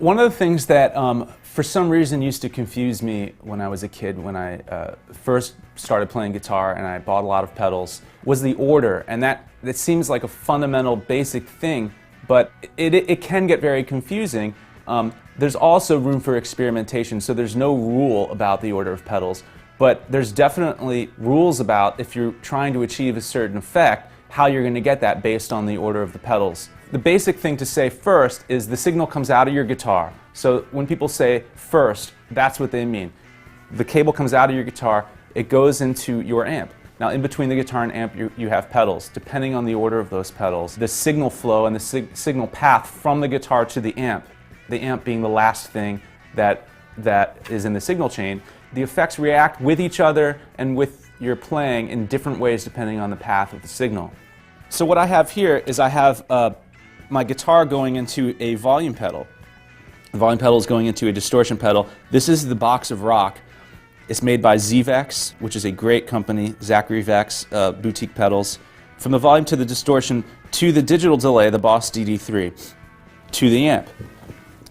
One of the things that for some reason used to confuse me when I was a kid, when I first started playing guitar and I bought a lot of pedals, was the order. And that seems like a fundamental basic thing, but it can get very confusing. There's also room for experimentation, so there's no rule about the order of pedals, but there's definitely rules about, if you're trying to achieve a certain effect, how you're going to get that based on the order of the pedals. The basic thing to say first is the signal comes out of your guitar. So when people say first, that's what they mean. The cable comes out of your guitar, it goes into your amp. Now in between the guitar and amp you have pedals. Depending on the order of those pedals, the signal flow and the signal path from the guitar to the amp being the last thing that is in the signal chain, the effects react with each other and with your playing in different ways depending on the path of the signal. So what I have here is I have my guitar going into a volume pedal. The volume pedal is going into a distortion pedal. This is the box of rock. It's made by ZVEX, which is a great company, Zachary Vex, boutique pedals. From the volume to the distortion to the digital delay, the Boss DD3, to the amp.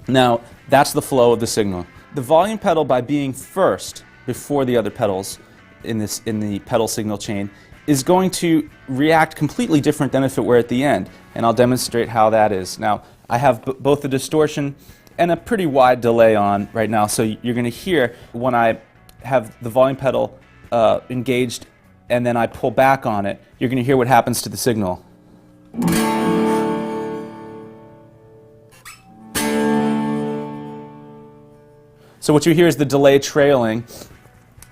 Now, that's the flow of the signal. The volume pedal, by being first before the other pedals in the pedal signal chain, is going to react completely different than if it were at the end, and I'll demonstrate how that is. Now, I have both the distortion and a pretty wide delay on right now, so you're going to hear when I have the volume pedal engaged and then I pull back on it, you're going to hear what happens to the signal. So what you hear is the delay trailing,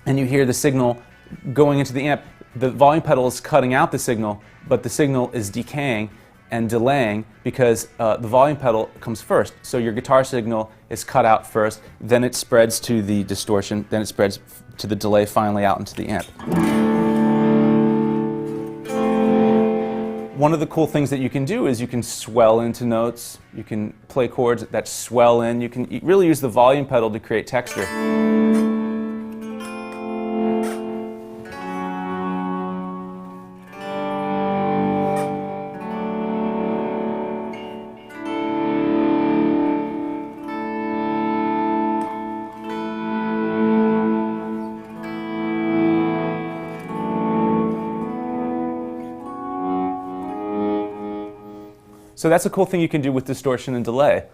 and you hear the signal going into the amp. The volume pedal is cutting out the signal, but the signal is decaying and delaying because the volume pedal comes first. So your guitar signal is cut out first, then it spreads to the distortion, then it spreads to the delay, finally out into the amp. One of the cool things that you can do is you can swell into notes, you can play chords that swell in, you can really use the volume pedal to create texture. So that's a cool thing you can do with distortion and delay.